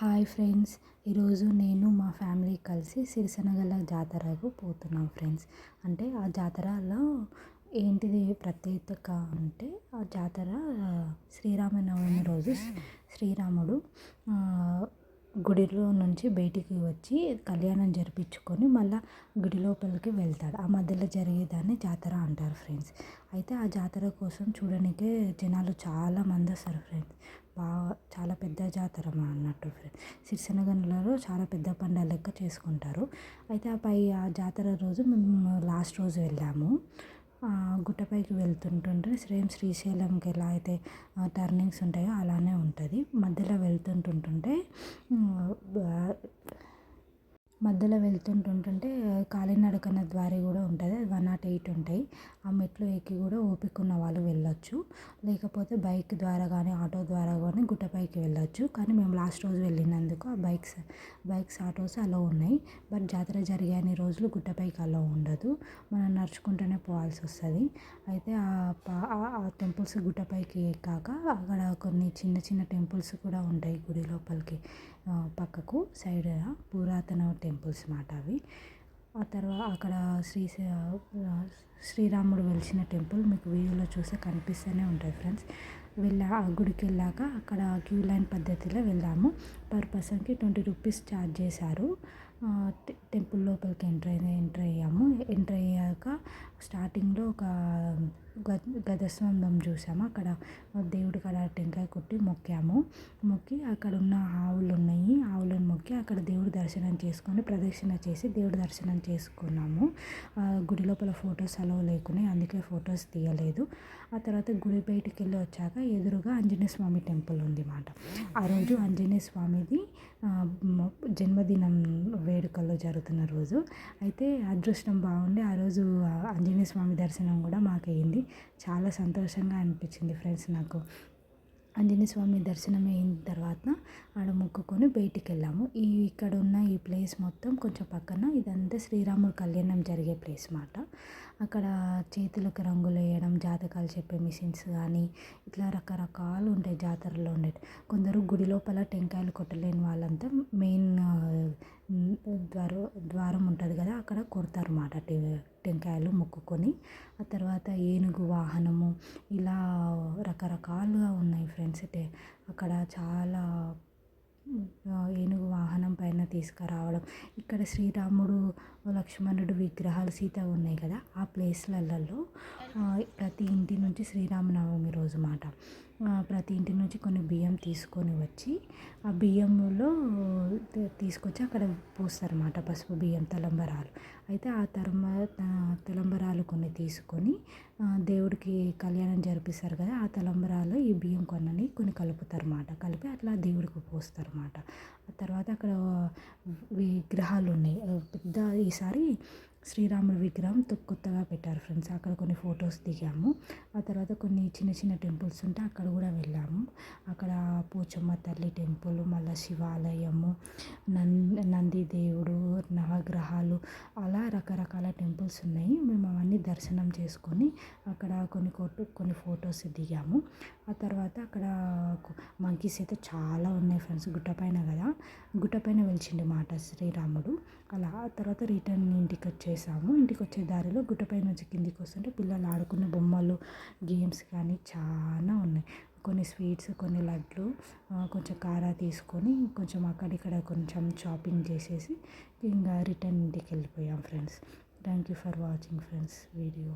Hi friends, ఈరోజు నేను మా ఫ్యామిలీ కలిసి సిరిసినగల జాతరకు పోతున్నాం ఫ్రెండ్స్. అంటే ఆ జాతరలో ఏంటిది ప్రత్యేకత అంటే ఆ జాతర శ్రీరామనవమి రోజు శ్రీరాముడు గుడిలో నుంచి బయటికి వచ్చి కళ్యాణం జరిపించుకొని మళ్ళీ గుడి లోపలికి వెళ్తాడు. ఆ మధ్యలో జరిగేదాన్ని జాతర అంటారు ఫ్రెండ్స్. అయితే ఆ జాతర కోసం చూడడానికే జనాలు చాలామంది వస్తారు ఫ్రెండ్స్. చాలా పెద్ద జాతర అన్నట్టు ఫ్రెండ్స్. సిరిసినగర్లలో చాలా పెద్ద పండుగ లెక్క చేసుకుంటారు. అయితే ఆ జాతర రోజు మేము లాస్ట్ రోజు వెళ్ళాము. గుట్టపైకి వెళ్తుంటుంటే శ్రీశైలంకి ఎలా అయితే టర్నింగ్స్ ఉంటాయో అలానే ఉంటుంది. మధ్యలో వెళ్తుంటుంటే కాలినడకన దారి కూడా ఉంటుంది. అది 108 ఉంటాయి. ఆ మెట్లు ఎక్కి కూడా ఓపిక ఉన్న వాళ్ళు వెళ్ళొచ్చు. లేకపోతే బైక్ ద్వారా కానీ ఆటో ద్వారా కానీ గుట్టపైకి వెళ్ళొచ్చు. కానీ మేము లాస్ట్ రోజు వెళ్ళినందుకు ఆ బైక్స్ ఆటోస్ అలా ఉన్నాయి. బట్ జాతర జరిగే అన్ని రోజులు గుట్టపైకి అలా ఉండదు. మనం నడుచుకుంటూనే పోవాల్సి వస్తుంది. అయితే ఆ టెంపుల్స్ గుట్టపైకి ఎక్కాక అక్కడ కొన్ని చిన్న చిన్న టెంపుల్స్ కూడా ఉంటాయి గుడి లోపలికి పక్కకు సైడ్ పురాతన టెంపుల్స్ మాట అవి. ఆ తర్వాత అక్కడ శ్రీరాముడు వెలిసిన టెంపుల్ మీకు వీడియోలో చూస్తే కనిపిస్తూనే ఉంటుంది ఫ్రెండ్స్. ఆ గుడికి వెళ్ళాక అక్కడ క్యూ లైన్ పద్ధతిలో వెళ్ళాము. పర్ పర్సన్కి 20 రూపీస్ ఛార్జ్ చేశారు. టెంపుల్ లోపలికి ఎంటర్ అయ్యాము. ఎంటర్ అయ్యాక స్టార్టింగ్లో ఒక గజస్తంభం చూసాము. అక్కడ దేవుడి కాడ టెంకాయ కొట్టి మొక్కి అక్కడ ఉన్న ఆవులను మొక్కి అక్కడ దేవుడి దర్శనం చేసుకొని ప్రదక్షిణ చేసి దేవుడి దర్శనం చేసుకున్నాము. గుడి లోపల ఫొటోస్ అలౌ లేకున్నాయి, అందుకే ఫొటోస్ తీయలేదు. ఆ తర్వాత గుడి బయటికి వెళ్ళి వచ్చాక ఎదురుగా ఆంజనేయ స్వామి టెంపుల్ ఉంది అన్నమాట. ఆ రోజు ఆంజనేయ స్వామిది జన్మదినం వేడుకల్లో జరుగుతున్న రోజు. అయితే అదృష్టం బాగుండి ఆ రోజు ఆంజనేయ స్వామి దర్శనం కూడా మాకు అయింది. చాలా సంతోషంగా అనిపించింది ఫ్రెండ్స్ నాకు. ఆంజనేయ స్వామి దర్శనం అయిన తర్వాత ఆడ మొక్కుకొని బయటికి వెళ్ళాము. ఇక్కడ ఉన్న ఈ ప్లేస్ మొత్తం కొంచెం పక్కన ఇదంతా శ్రీరాముడు కళ్యాణం జరిగే ప్లేస్ మాట. అక్కడ చేతులకు రంగులు వేయడం, జాతకాలు చెప్పే మిషన్స్ కానీ ఇట్లా రకరకాలు ఉంటాయి జాతరలో ఉండేవి. కొందరు గుడి లోపల టెంకాయలు కొట్టలేని వాళ్ళంతా మెయిన్ ద్వారం ఉంటుంది కదా, అక్కడ కొడతారు అన్నమాట టెంకాయలు మొక్కుకొని. ఆ తర్వాత ఏనుగు వాహనము ఇలా రకరకాలుగా ఉన్నాయి ఫ్రెండ్స్. అక్కడ చాలా ఏనుగు వాహనం పైన తీసుకురావడం, ఇక్కడ శ్రీరాముడు లక్ష్మణుడు విగ్రహాలు సీత ఉన్నాయి కదా, ఆ ప్లేస్లలో ప్రతి ఇంటి నుంచి శ్రీరామనవమి రోజు మాట ప్రతి ఇంటి నుంచి కొన్ని బియ్యం తీసుకొని వచ్చి ఆ బియ్యంలో తీసుకొచ్చి అక్కడ పోస్తారన్నమాట. పసుపు బియ్యం తలంబరాలు. అయితే ఆ తలంబరాలు కొన్ని తీసుకొని దేవుడికి కళ్యాణం జరిపిస్తారు కదా, ఆ తలంబరాలు ఈ బియ్యం కొన్ని కలుపుతారు అన్నమాట. కలిపి అట్లా దేవుడికి పోస్తారు అన్నమాట. ఆ తర్వాత అక్కడ విగ్రహాలు ఉన్నాయి పెద్ద. ఈసారి శ్రీరాముడి విగ్రహం కొత్తగా పెట్టారు ఫ్రెండ్స్. అక్కడ కొన్ని ఫొటోస్ దిగాము. ఆ తర్వాత కొన్ని చిన్న చిన్న టెంపుల్స్ ఉంటే అక్కడ కూడా వెళ్ళాము. అక్కడ పోచమ్మ తల్లి టెంపుల్, మళ్ళీ శివాలయము, నంది దేవుడు, నవగ్రహాలు అలా రకరకాల టెంపుల్స్ ఉన్నాయి. మేము అవన్నీ దర్శనం చేసుకొని అక్కడ కొన్ని ఫొటోస్ దిగాము. ఆ తర్వాత అక్కడ మంకీస్ అయితే చాలా ఉన్నాయి ఫ్రెండ్స్. గుట్టపైన కదా, గుట్టపైన వెలిచిండు మాట శ్రీరాముడు. అలా ఆ తర్వాత రిటర్న్ ఇంటికి వచ్చే దారిలో గుట్టపై నుంచి కిందికి వస్తుంటే పిల్లలు ఆడుకునే బొమ్మలు, గేమ్స్ కానీ చాలా ఉన్నాయి. కొన్ని స్వీట్స్, కొన్ని లడ్లు, కొంచెం కారా తీసుకొని కొంచెం అక్కడిక్కడ కొంచెం షాపింగ్ చేసేసి ఇంకా రిటర్న్ ఇంటికి వెళ్ళిపోయాం friends. Thank you for watching friends video.